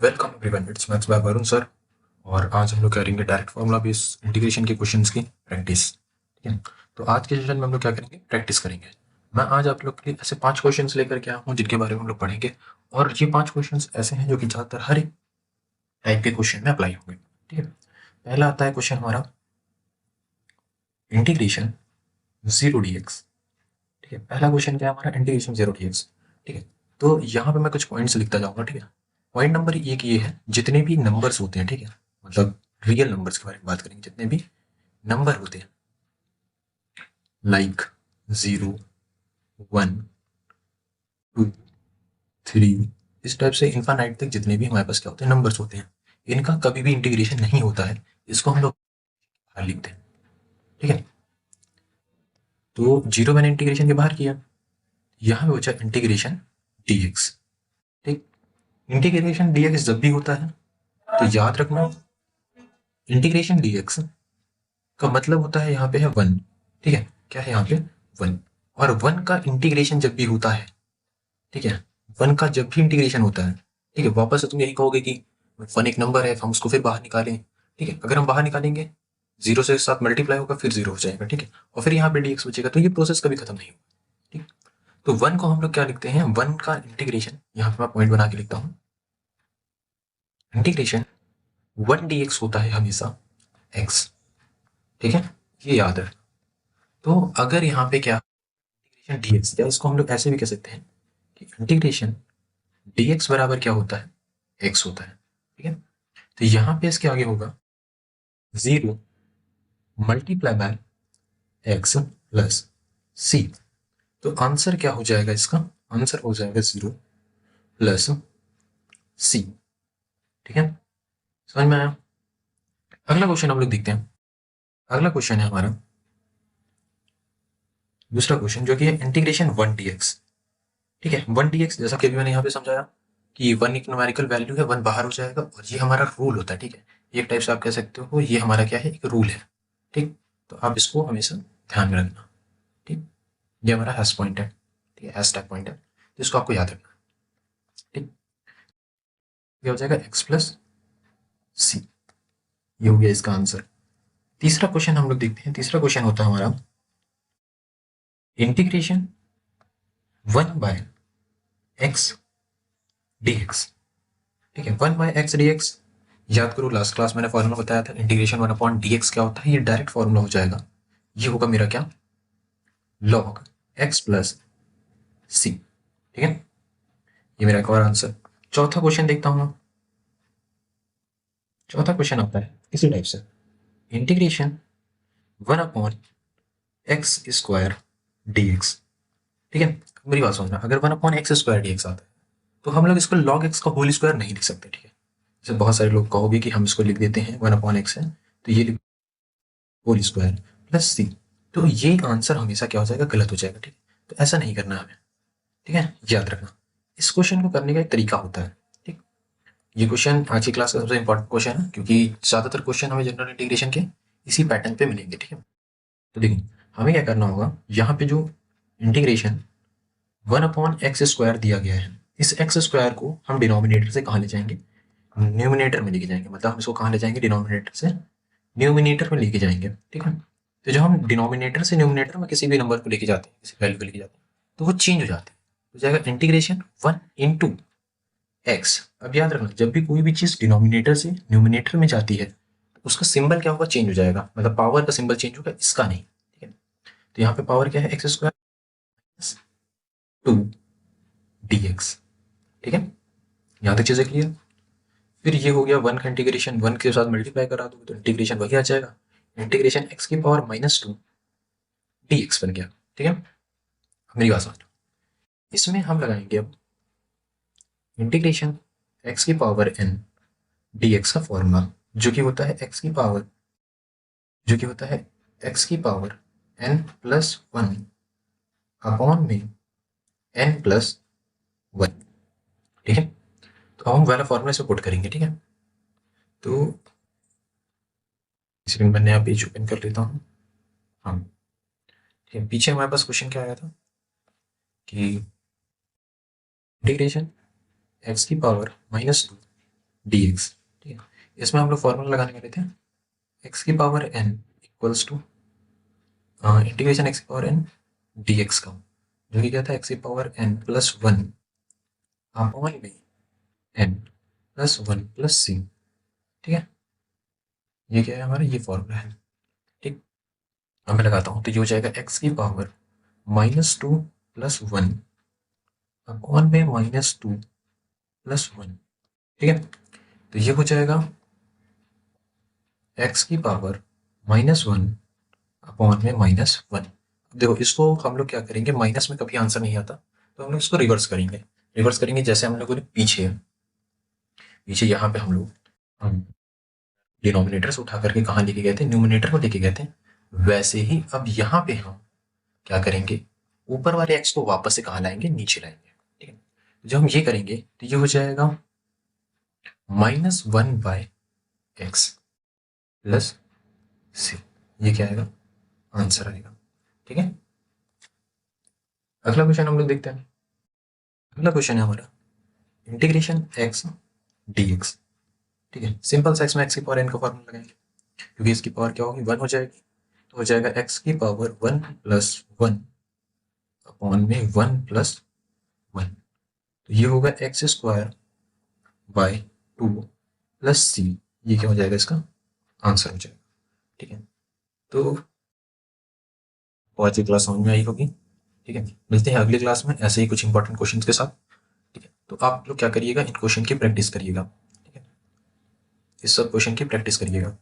Welcome everyone, it's maths by Varun sir. और आज हम लोग करेंगे डायरेक्ट फॉर्मूला बेस्ड इंटीग्रेशन के क्वेश्चंस की प्रैक्टिस। ठीक है, तो आज के सेशन में हम लोग क्या करेंगे, प्रैक्टिस करेंगे। मैं आज आप लोग के लिए ऐसे 5 क्वेश्चंस लेकर के आया हूँ जिनके बारे में हम लोग पढ़ेंगे। और ये 5 क्वेश्चंस ऐसे हैं जो कि ज़्यादातर हर एक टाइप के क्वेश्चन में अप्लाई होंगे। ठीक है, पहला आता है क्वेश्चन हमारा इंटीग्रेशन जीरो डी एक्स। ठीक है, पहला क्वेश्चन क्या है हमारा, इंटीग्रेशन जीरो डी एक्स। ठीक है, तो यहाँ पे मैं कुछ पॉइंट्स लिखता जाऊंगा। ठीक है, पॉइंट नंबर एक ये है, जितने भी नंबर्स होते हैं, ठीक है, मतलब रियल नंबर्स के बारे में बात करेंगे, जितने भी नंबर होते हैं लाइक 0, 1, 2, 3, इस टाइप से इन्फानाइट तक जितने भी हमारे पास क्या होते हैं, नंबर्स होते हैं, इनका कभी भी इंटीग्रेशन नहीं होता है। इसको हम लोग बाहर लिखते हैं। ठीक है, तो जीरो मैंने इंटीग्रेशन के बाहर किया, यहाँ पे बचा इंटीग्रेशन डी एक्स। ठीक, इंटीग्रेशन डी एक्स जब भी होता है तो याद रखना, इंटीग्रेशन डी एक्स का मतलब होता है यहाँ पे है वन। ठीक है, क्या है यहाँ पे, वन। और वन का इंटीग्रेशन जब भी होता है, ठीक है, वन का जब भी इंटीग्रेशन होता है, ठीक है, वापस से तुम यही कहोगे कि वन एक नंबर है, हम उसको फिर बाहर निकालें। ठीक है, अगर हम बाहर निकालेंगे, जीरो से साथ मल्टीप्लाई होगा, फिर जीरो हो जाएगा। ठीक है, और फिर यहाँ पे डी एक्स बचेगा, तो ये प्रोसेस कभी खत्म नहीं होगा। ठीक, तो वन को हम लोग क्या लिखते हैं, वन का इंटीग्रेशन, यहाँ पे मैं पॉइंट बना के लिखता हूँ, इंटीग्रेशन वन डी एक्स होता है हमेशा एक्स। ठीक है, ये याद है। तो अगर यहाँ पे क्या इंटीग्रेशन डी एक्स, या इसको हम लोग ऐसे भी कह सकते हैं कि इंटीग्रेशन डी एक्स बराबर क्या होता है, एक्स होता है। ठीक है, तो यहाँ पे इसके आगे होगा zero multiply by x plus c. तो आंसर क्या हो जाएगा इसका, आंसर हो जाएगा जीरो प्लस सी। ठीक है, समझ में आया। अगला क्वेश्चन हम लोग देखते हैं। अगला क्वेश्चन है हमारा दूसरा क्वेश्चन, जो कि है इंटीग्रेशन वन डी एक्स। ठीक है, वन डी एक्स, जैसा कि अभी मैंने यहाँ पे समझाया कि वन एक न्यूमेरिकल वैल्यू है, वन बाहर हो जाएगा, और ये हमारा रूल होता है। ठीक है, एक टाइप से आप कह सकते हो ये हमारा क्या है, एक रूल है। ठीक, तो आप इसको हमेशा ध्यान में रखना। ठीक, ये हमारा हैश पॉइंट है। ठीक है, हैश टैग पॉइंट है, तो इसको आपको याद रखना। ठीक, ये हो जाएगा एक्स प्लस सी, ये हो गया इसका आंसर। तीसरा क्वेश्चन हम लोग देखते हैं। तीसरा क्वेश्चन होता है हमारा integration one by x D x. ठीक है, one by x D x, याद करो लास्ट क्लास मैंने फॉर्मूला बताया था, integration one upon D x क्या होता है, ये डायरेक्ट फॉर्मूला हो जाएगा। ये होगा मेरा क्या, लॉग एक्स प्लस सी। ठीक है, ये मेरा एक और आंसर। चौथा क्वेश्चन देखता हूँ। चौथा क्वेश्चन आता है इसी टाइप से, integration one upon x square D x. ठीक है, मेरी बात सुनना, अगर one upon x square D x आता है तो हम लोग इसको लॉग एक्स का होल स्क्वायर नहीं लिख सकते। ठीक है, जैसे बहुत सारे लोग कहोगे कि हम इसको लिख देते हैं वन अपॉन एक्स है, तो ये होल स्क्वायर प्लस सी, तो ये आंसर हमेशा क्या हो जाएगा, गलत हो जाएगा। ठीक है, तो ऐसा नहीं करना हमें। ठीक है, याद रखना, इस क्वेश्चन को करने का एक तरीका होता है। ठीक, ये क्वेश्चन आज की क्लास का सबसे इंपॉर्टेंट क्वेश्चन है, क्योंकि ज्यादातर क्वेश्चन हमें जनरल इंटीग्रेशन के इसी पैटर्न पे मिलेंगे। ठीक है, तो देखिए हमें क्या करना होगा, यहाँ पे जो integration one upon x square दिया गया है, इस एक्स स्क्वायर को हम डिनोमिनेटर से कहाँ ले जाएंगे, न्यूमिनेटर में लेके जाएंगे। मतलब हम इसको कहाँ ले जाएंगे, डिनोमिनेटर से न्यूमिनेटर में लेके जाएंगे। ठीक है, तो जब हम डिनोमिनेटर से न्यूमिनेटर में किसी भी नंबर को लेके जाते हैं, किसी वैल्यू को लेके जाते हैं, तो वो चेंज हो जाते हैं। तो जाएगा इंटीग्रेशन वन इंटू एक्स। अब याद रखना, जब भी कोई भी चीज डिनोमिनेटर से न्यूमिनेटर में जाती है, तो उसका सिंबल क्या होगा, चेंज हो जाएगा। मतलब पावर का सिंबल चेंज होगा, इसका नहीं। ठीक है, तो यहाँ पे पावर क्या है, x square to d x. ठीक है, यहाँ तक चीजें क्लियर। फिर ये हो गया वन का इंटीग्रेशन, वन के साथ मल्टीप्लाई करा दो तो इंटीग्रेशन वही आ जाएगा, इंटीग्रेशन एक्स की power minus two d x बन गया। ठीक है, मेरी बात समझ, इसमें हम लगाएंगे अब इंटीग्रेशन एक्स की पावर एन डी एक्स का फॉर्मूला, जो कि होता है एक्स की पावर, जो कि होता है एक्स की power n plus one upon में एन प्लस वन। ठीक है, तो हम वाला फॉर्मूला से पुट करेंगे। ठीक है, तो इसलिए मैंने यहाँ पेज ओपन कर लेता हूँ। हाँ, ठीक है, पीछे हमारे पास क्वेश्चन क्या आया था कि इंटीग्रेशन एक्स की पावर माइनस टू dx। ठीक है, इसमें हम लोग फॉर्मूला लगाने वाले थे x की power n equals to integration x की पावर n dx का, जो कि क्या था x की power n plus one upon में n plus one plus c. ठीक है, ये क्या है हमारा, ये फॉर्मूला है। ठीक, अब मैं लगाता हूँ, तो ये हो जाएगा x की पावर -2 प्लस वन अपॉन में -2 प्लस वन। ठीक है, तो ये हो जाएगा x की पावर -1 अपॉन में -1। देखो इसको हम लोग क्या करेंगे, माइनस में कभी आंसर नहीं आता, तो हम लोग इसको रिवर्स करेंगे। रिवर्स करेंगे जैसे हम लोगों ने पीछे पीछे यहाँ पे हम लोग हम डिनोमिनेटर से उठा करके कहाँ लेके गए थे, न्यूमिनेटर को लेके गए थे, वैसे ही अब यहाँ पे हम क्या करेंगे, ऊपर वाले एक्स को वापस से कहाँ लाएंगे, नीचे लाएंगे। ठीक है, तो जब हम ये करेंगे तो ये हो जाएगा -1/x प्लस सी। ये क्या आएगा, आंसर आएगा। ठीक है, अगला क्वेश्चन हम लोग देखते हैं। अगला क्वेश्चन है हमारा इंटीग्रेशन x dx। ठीक है, सिंपल सा इसमें x की पावर n का फॉर्मूला लगाएंगे, क्योंकि इसकी पावर क्या होगी, 1 हो जाएगी, तो हो जाएगा x की पावर 1 प्लस 1 अपॉन में 1 प्लस 1। तो ये होगा एक्स स्क्वायर बाय 2 प्लस सी। ये क्या हो जाएगा, इसका आंसर हो जाएगा। ठीक है, तो आज की क्लास समझ में आई होगी। ठीक है, मिलते हैं अगली क्लास में ऐसे ही कुछ इंपॉर्टेंट क्वेश्चंस के साथ। ठीक है, तो आप लोग क्या करिएगा, इन क्वेश्चन की प्रैक्टिस करिएगा। ठीक है, इस सब क्वेश्चन की प्रैक्टिस करिएगा।